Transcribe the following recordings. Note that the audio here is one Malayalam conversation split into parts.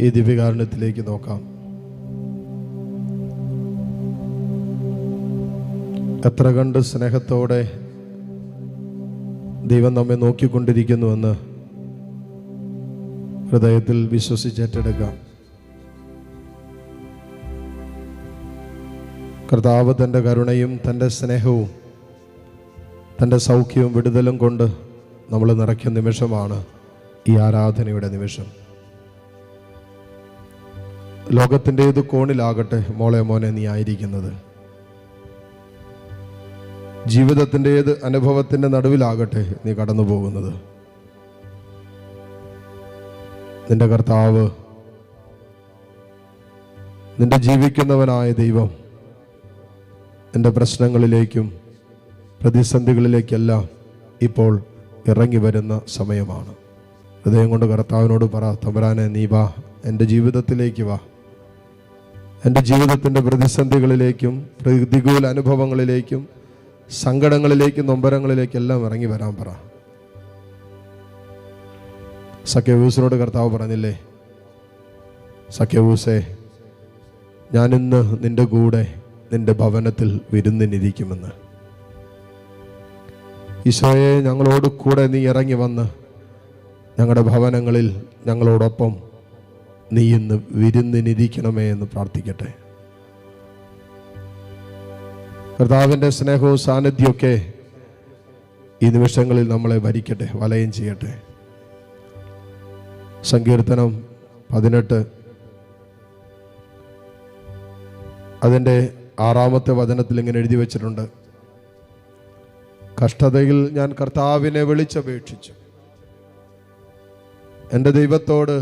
ഈ ദിവ്യകാരുണ്യത്തിലേക്ക് നോക്കാം. എത്ര കണ്ട് സ്നേഹത്തോടെ ദൈവം നമ്മെ നോക്കിക്കൊണ്ടിരിക്കുന്നുവെന്ന് ഹൃദയത്തിൽ വിശ്വസിച്ചേറ്റെടുക്കാം. കർത്താവ് തൻ്റെ കരുണയും തൻ്റെ സ്നേഹവും തൻ്റെ സൗഖ്യവും വിടുതലും കൊണ്ട് നമ്മൾ നിറയ്ക്കുന്ന നിമിഷമാണ് ഈ ആരാധനയുടെ നിമിഷം. ലോകത്തിൻ്റെ ഏത് കോണിലാകട്ടെ മോളെ മോനെ നീ ആയിരിക്കുന്നത്, ജീവിതത്തിൻ്റെ ഏത് അനുഭവത്തിൻ്റെ നടുവിലാകട്ടെ നീ കടന്നു പോകുന്നത്, നിന്റെ കർത്താവ്, നിന്റെ ജീവിക്കുന്നവനായ ദൈവം നിന്റെ പ്രശ്നങ്ങളിലേക്കും പ്രതിസന്ധികളിലേക്കെല്ലാം ഇപ്പോൾ ഇറങ്ങി വരുന്ന സമയമാണ്. ഹൃദയം കൊണ്ട് കർത്താവിനോട് പറ, തമ്പുരാനെ നീ വാ, എൻ്റെ ജീവിതത്തിലേക്ക് വാ. എൻ്റെ ജീവിതത്തിൻ്റെ പ്രതിസന്ധികളിലേക്കും പ്രതികൂല അനുഭവങ്ങളിലേക്കും സങ്കടങ്ങളിലേക്കും നൊമ്പരങ്ങളിലേക്കെല്ലാം ഇറങ്ങി വരാൻ പറ. സഖ്യവൂസിനോട് കർത്താവ് പറഞ്ഞില്ലേ, സഖ്യവൂസേ, ഞാനിന്ന് നിന്റെ കൂടെ നിന്റെ ഭവനത്തിൽ വിരുന്നിനിരിക്കുമെന്ന്. ഈശോയെ, ഞങ്ങളോട് കൂടെ നീ ഇറങ്ങി വന്ന് ഞങ്ങളുടെ ഭവനങ്ങളിൽ ഞങ്ങളോടൊപ്പം നീ ഇന്ന് വിരുന്നിനിരിക്കണമേ എന്ന് പ്രാർത്ഥിക്കട്ടെ. കർത്താവിൻ്റെ സ്നേഹവും സാന്നിധ്യമൊക്കെ ഈ നിമിഷങ്ങളിൽ നമ്മളെ ഭരിക്കട്ടെ, വലയം ചെയ്യട്ടെ. സങ്കീർത്തനം 18 അതിൻ്റെ 6-ാമത്തെ വചനത്തിൽ ഇങ്ങനെ എഴുതി വച്ചിട്ടുണ്ട്: കഷ്ടതയിൽ ഞാൻ കർത്താവിനെ വിളിച്ചപേക്ഷിച്ചു, എൻ്റെ ദൈവത്തോട്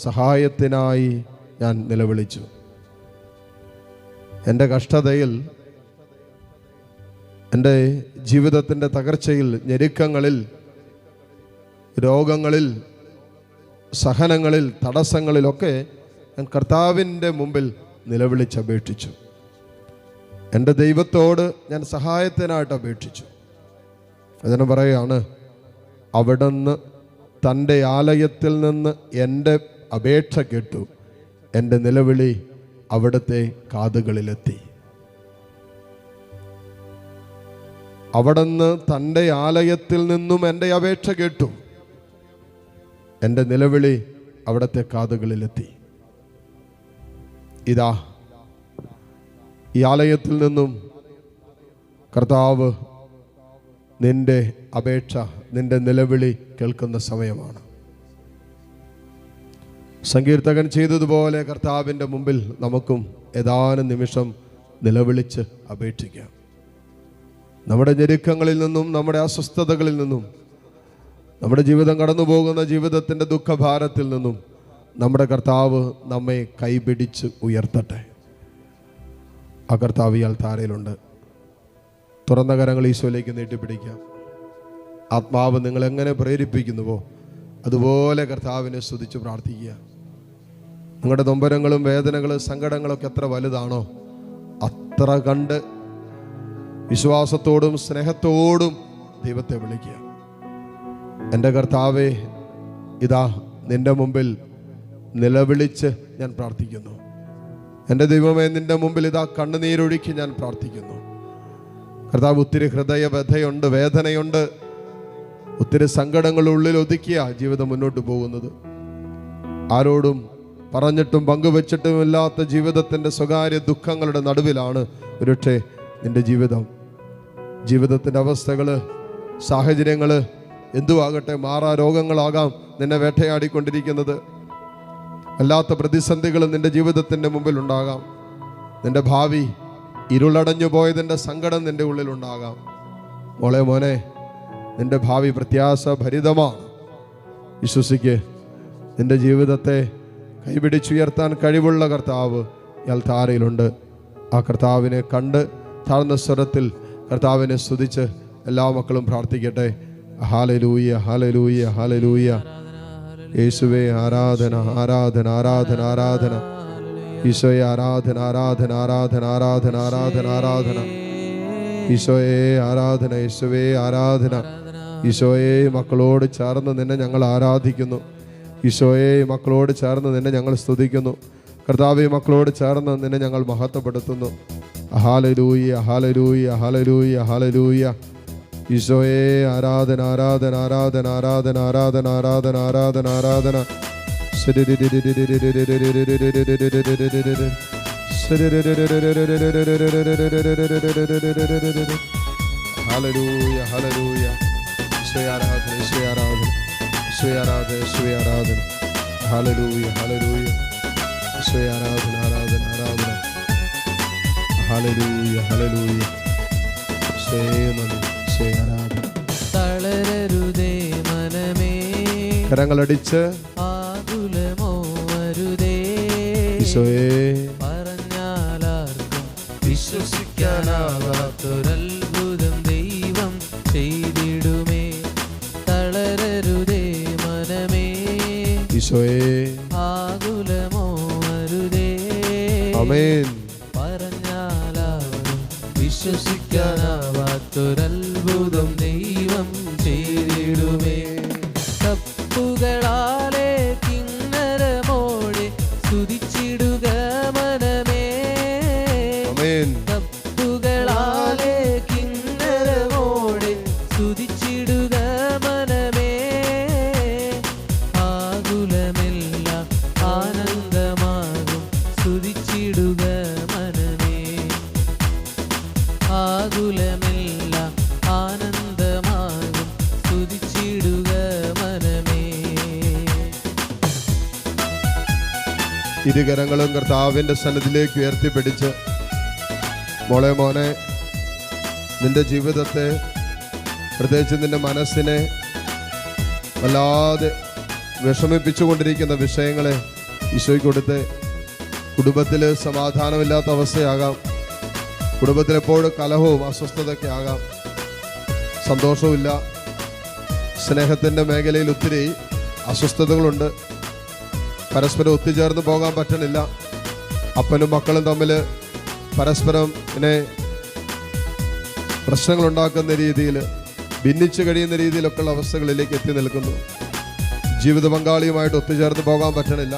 സഹായത്തിനായി ഞാൻ നിലവിളിച്ചു. എൻ്റെ കഷ്ടതയിൽ, എൻ്റെ ജീവിതത്തിൻ്റെ തകർച്ചയിൽ, ഞെരുക്കങ്ങളിൽ, രോഗങ്ങളിൽ, സഹനങ്ങളിൽ, തടസ്സങ്ങളിലൊക്കെ ഞാൻ കർത്താവിൻ്റെ മുമ്പിൽ നിലവിളിച്ചപേക്ഷിച്ചു. എൻ്റെ ദൈവത്തോട് ഞാൻ സഹായത്തിനായിട്ട് അപേക്ഷിച്ചു. അതിന് പറയുകയാണ്, അവിടുന്ന് തൻ്റെ ആലയത്തിൽ നിന്ന് എൻ്റെ അപേക്ഷ കേട്ടു, എൻ്റെ നിലവിളി അവിടുത്തെ കാതുകളിലെത്തി. അവിടുന്ന് തൻ്റെ ആലയത്തിൽ നിന്നും എൻ്റെ അപേക്ഷ കേട്ടു, എൻ്റെ നിലവിളി അവിടുത്തെ കാതുകളിലെത്തി. ഇതാ, ഈ ആലയത്തിൽ നിന്നും കർത്താവ് നിന്റെ അപേക്ഷ, നിന്റെ നിലവിളി കേൾക്കുന്ന സമയമാണ്. സങ്കീർത്തകൻ ചെയ്തതുപോലെ കർത്താവിൻ്റെ മുമ്പിൽ നമുക്കും ഏതാനും നിമിഷം നിലവിളിച്ച് അപേക്ഷിക്കാം. നമ്മുടെ ഞെരുക്കങ്ങളിൽ നിന്നും, നമ്മുടെ അസ്വസ്ഥതകളിൽ നിന്നും, നമ്മുടെ ജീവിതം കടന്നു പോകുന്ന ജീവിതത്തിൻ്റെ ദുഃഖഭാരത്തിൽ നിന്നും നമ്മുടെ കർത്താവ് നമ്മെ കൈപിടിച്ച് ഉയർത്തട്ടെ. ആ കർത്താവ് ഇയാൾ താരയിലുണ്ട്. തുറന്ന കരങ്ങൾ ഈശോയിലേക്ക് നീട്ടിപ്പിടിക്കാം. ആത്മാവ് നിങ്ങളെങ്ങനെ പ്രേരിപ്പിക്കുന്നുവോ അതുപോലെ കർത്താവിനെ സ്തുതിച്ച് പ്രാർത്ഥിക്കുക. നിങ്ങളുടെ നൊമ്പരങ്ങളും വേദനകളും സങ്കടങ്ങളൊക്കെ എത്ര വലുതാണോ അത്ര കണ്ട് വിശ്വാസത്തോടും സ്നേഹത്തോടും ദൈവത്തെ വിളിക്കുക. എൻ്റെ കർത്താവേ, ഇതാ നിൻ്റെ മുമ്പിൽ നിലവിളിച്ച് ഞാൻ പ്രാർത്ഥിക്കുന്നു. എൻ്റെ ദൈവമേ, നിൻ്റെ മുമ്പിൽ ഇതാ കണ്ണുനീരൊഴുക്കി ഞാൻ പ്രാർത്ഥിക്കുന്നു. കർത്താവ്, ഒത്തിരി ഹൃദയവ്യഥയുണ്ട്, വേദനയുണ്ട്, ഒത്തിരി സങ്കടങ്ങളുള്ളിൽ ഒതുക്കിയ ജീവിതം മുന്നോട്ട് പോകുന്നത്. ആരോടും പറഞ്ഞിട്ടും പങ്കുവെച്ചിട്ടുമില്ലാത്ത ജീവിതത്തിൻ്റെ സ്വകാര്യ ദുഃഖങ്ങളുടെ നടുവിലാണ് ഒരുപക്ഷെ നിൻ്റെ ജീവിതത്തിൻ്റെ അവസ്ഥകൾ, സാഹചര്യങ്ങൾ എന്തുവാകട്ടെ, മാറാ രോഗങ്ങളാകാം നിന്നെ വേട്ടയാടിക്കൊണ്ടിരിക്കുന്നത്. അല്ലാത്ത പ്രതിസന്ധികൾ നിൻ്റെ ജീവിതത്തിൻ്റെ മുമ്പിൽ ഉണ്ടാകാം. നിൻ്റെ ഭാവി ഇരുളടഞ്ഞു പോയതിൻ്റെ സങ്കടം നിൻ്റെ ഉള്ളിലുണ്ടാകാം. മോളെ മോനെ, നിൻ്റെ ഭാവി പ്രത്യാശഭരിതമാണ്. വിശ്വസിക്ക്, നിൻ്റെ ജീവിതത്തെ കൈപിടിച്ചുയർത്താൻ കഴിവുള്ള കർത്താവ് ഇയാൾ താരയിലുണ്ട്. ആ കർത്താവിനെ കണ്ട് താഴ്ന്ന സ്വരത്തിൽ കർത്താവിനെ സ്തുതിച്ച് എല്ലാ മക്കളും പ്രാർത്ഥിക്കട്ടെ. ഹല്ലേലൂയ, ഹല്ലേലൂയ, ഹല്ലേലൂയ. യേശുവേ ആരാധന, ആരാധന, ആരാധന, ആരാധന. ഈശോയെ ആരാധന, ആരാധന, ആരാധന, ആരാധന, ആരാധന, ആരാധന. ഈശോയെ ആരാധന, യേശുവേ ആരാധന. ഈശോയെ, മക്കളോട് ചേർന്ന് നിന്നെ ഞങ്ങൾ ആരാധിക്കുന്നു. ഈശോയെ ഈ മക്കളോട് ചേർന്ന് നിന്നെ ഞങ്ങൾ സ്തുതിക്കുന്നു. കർത്താവേ, ഈ മക്കളോട് ചേർന്ന് നിന്നെ ഞങ്ങൾ മഹത്വപ്പെടുത്തുന്നു. ഹല്ലേലൂയ, ഹല്ലേലൂയ, ഹല്ലേലൂയ, ഹല്ലേലൂയ. ഈശോയെ ആരാധന, ആരാധന, ആരാധന, ആരാധന, ആരാധന, ആരാധന, ആരാധന, ആരാധന. ഹല്ലേലൂയ, ഹല്ലേലൂയ. ഈശോയെ ആരാധന, ഈശോയെ ആരാധന, ഈശോയെ ആരാധന, ഈശോയെ ആരാധന. ഹല്ലേലൂയ, ഹല്ലേലൂയ. ഈശോയെ ആരാധന, ആരാധന, ആരാധന. ഹല്ലേലൂയ, ഹല്ലേലൂയ. ഈശോയെ നന്ദി, ഈശോയെ ആരാധന. തളരരുതേ മനമേ, കരങ്ങളടിച്ച് ആകുലമോ വരുതേ. ഈശോയെ പറഞ്ഞാലാർക്കും വിശ്വസിക്കാനാകാത്തൊരത്ഭുതം ദൈവം ചെയ്തിടുമേ. തളരരുതേ മനമേ, ഈശോയെ ആകുലമോ വരുതേ. ആമേൻ. പറഞ്ഞാലാർക്കും വിശ്വസിക്കാനാവാത്തൊരത്ഭുതം ദൈവം ചെയ്തിടുമേ. തപ്പുകളാലെ കിന്നരമോടെ സ്തുതിച്ചിടുക മനമേ. ആമേൻ. തപ്പുകളാലെ കിന്നരമോടെ സ്തുതിച്ചിടുക മനമേ. ആകുലമെല്ലാം ആനന്ദമാകും സ്തുതിച്ചിടുക മനമേ. ആകുലമെല്ലാം ആനന്ദമാകും സ്തുതിച്ചിടുക മനമേ. ഇരുകരങ്ങളും കർത്താവിൻ്റെ സന്നിധിയിലേക്ക് ഉയർത്തിപ്പിടിച്ച്, മോളെ, മോനെ, നിന്റെ ജീവിതത്തെ, പ്രത്യേകിച്ച് നിന്റെ മനസ്സിനെ വല്ലാതെ വിഷമിപ്പിച്ചുകൊണ്ടിരിക്കുന്ന വിഷയങ്ങളെ ഈശോയ്ക്ക് കൊടുത്ത്. കുടുംബത്തിൽ സമാധാനമില്ലാത്ത അവസ്ഥയാകാം, കുടുംബത്തിലെപ്പോഴും കലഹവും അസ്വസ്ഥതയൊക്കെ ആകാം, സന്തോഷവുമില്ല, സ്നേഹത്തിൻ്റെ മേഖലയിൽ ഒത്തിരി അസ്വസ്ഥതകളുണ്ട്, പരസ്പരം ഒത്തുചേർന്ന് പോകാൻ പറ്റണില്ല, അപ്പനും മക്കളും തമ്മിൽ പരസ്പരം ഇങ്ങനെ പ്രശ്നങ്ങളുണ്ടാക്കുന്ന രീതിയിൽ, ഭിന്നിച്ചു കഴിയുന്ന രീതിയിലൊക്കെയുള്ള അവസ്ഥകളിലേക്ക് എത്തി നിൽക്കുന്നു. ജീവിത പങ്കാളിയുമായിട്ട് ഒത്തുചേർന്ന് പോകാൻ പറ്റണില്ല.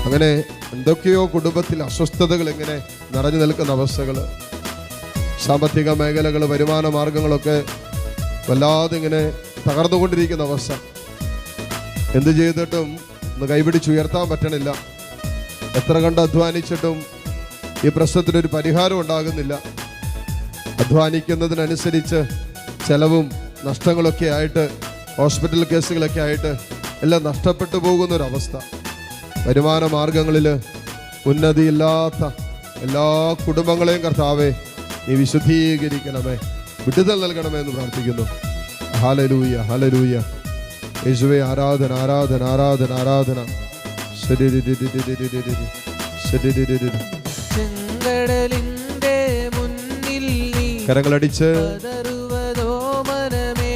അങ്ങനെ എന്തൊക്കെയോ കുടുംബത്തിൽ അസ്വസ്ഥതകൾ ഇങ്ങനെ നിറഞ്ഞു നിൽക്കുന്ന അവസ്ഥകൾ, സാമ്പത്തിക മേഖലകൾ, വരുമാന മാർഗങ്ങളൊക്കെ വല്ലാതെ ഇങ്ങനെ തകർന്നുകൊണ്ടിരിക്കുന്ന അവസ്ഥ. എന്ത് ചെയ്തിട്ടും ഒന്ന് കൈപിടിച്ചുയർത്താൻ പറ്റണില്ല. എത്ര കണ്ട് അധ്വാനിച്ചിട്ടും ഈ പ്രശ്നത്തിനൊരു പരിഹാരം ഉണ്ടാകുന്നില്ല. അധ്വാനിക്കുന്നതിനനുസരിച്ച് ചെലവും നഷ്ടങ്ങളൊക്കെ ആയിട്ട്, ഹോസ്പിറ്റൽ കേസുകളൊക്കെ ആയിട്ട് എല്ലാം നഷ്ടപ്പെട്ടു പോകുന്നൊരവസ്ഥ. വരുമാന മാർഗങ്ങളിൽ ഉന്നതിയില്ലാത്ത എല്ലാ കുടുംബങ്ങളെയും കർത്താവേ, നീ വിശുദ്ധീകരിക്കണമേ, വിടുതൽ നൽകണമേ എന്ന് പ്രാർത്ഥിക്കുന്നു. Hallelujah, hallelujah. യേശുവേ ആരാധന, ആരാധന, ആരാധന, ആരാധന. ചെങ്കടലിന്റെ മുന്നിൽ നീ കരങ്ങളടിച്ച് പതറുവതോ മനമേ.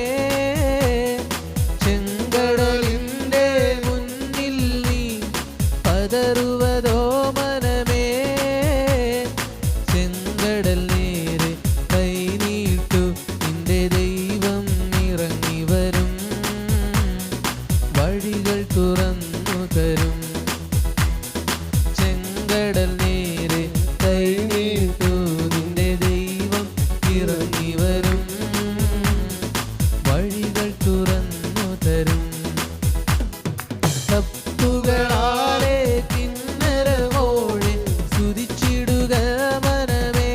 ചെങ്കടലിന്റെ മുന്നിൽ നീ പതറുവതോ മനമേ. ചെങ്കടൽ നേരെ കൈനീട്ടു നിന്റെ ദൈവം ഇറങ്ങി വരും. വഴികൾ തുറന്നു തരും. ചെങ്കടൽ നേരെ കൈനീട്ടു നിന്റെ ദൈവം ഇറങ്ങി വരും. വഴികൾ തുറന്നു തരും. തപ്പുകളാലെ കിന്നരമോടെ സ്തുതിച്ചിടുക മനമേ.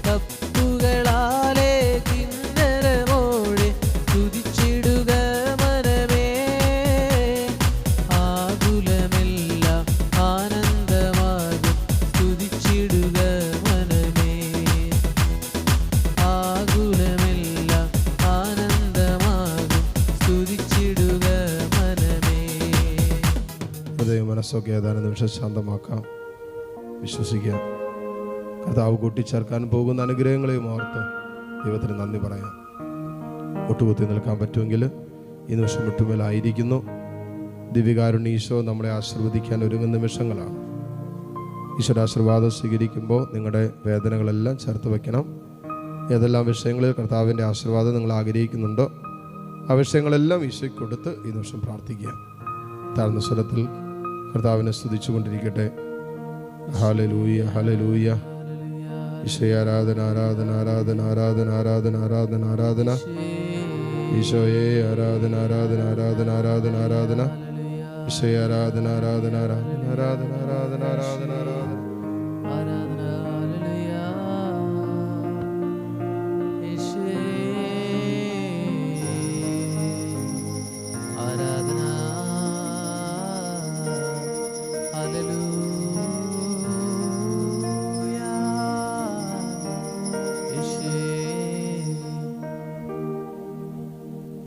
തപ്പുകളാലെ കിന്നരമോടെ സ്തുതിച്ചിടുക മനമേ. ആകുലമെല്ലാം ആനന്ദമാകും സ്തുതിച്ചിടുക മനമേ. ആകുലമെല്ലാം ആനന്ദമാകും സ്തുതിച്ചിടുക മനമേ. ഹൃദയ മനസ്സൊക്കെ ഏതാനും നിമിഷം ശാന്തമാക്കാം. വിശ്വസിക്കാം. കർത്താവ് കൂട്ടിച്ചേർക്കാൻ പോകുന്ന അനുഗ്രഹങ്ങളെയും ഓർത്ത് ദൈവത്തിന് നന്ദി പറയാം. ഒട്ടുകുത്തി നിൽക്കാൻ പറ്റുമെങ്കിൽ ഈ നിമിഷം മുട്ടുമേലായിരിക്കുന്നു. ദിവ്യകാരുണ്യ ഈശോ നമ്മളെ ആശീർവദിക്കാൻ ഒരുങ്ങുന്ന നിമിഷങ്ങളാണ്. ഈശ്വര ആശീർവാദം സ്വീകരിക്കുമ്പോൾ നിങ്ങളുടെ വേദനകളെല്ലാം ചേർത്ത് വയ്ക്കണം. ഏതെല്ലാം വിഷയങ്ങളിൽ കർത്താവിൻ്റെ ആശീർവാദം നിങ്ങൾ ആഗ്രഹിക്കുന്നുണ്ടോ ആവശ്യങ്ങളെല്ലാം ഈശോയ്ക്ക് കൊടുത്ത് ഈ നിമിഷം പ്രാർത്ഥിക്കുക. താഴ്ന്ന സ്വരത്തിൽ കർത്താവിനെ സ്തുതിച്ചുകൊണ്ടിരിക്കട്ടെ. ഹല്ലേലൂയ ഹല്ലേലൂയ. ഈശോയെ ആരാധന ആരാധന ആരാധന ആരാധന ആരാധന ആരാധന ആരാധന. ഈശോയെ ആരാധന ആരാധന ആരാധന ആരാധന ആരാധന. ഈശോയെ ആരാധന ആരാധന ആരാധന ആരാധന ആരാധന ആരാധന ആരാധന.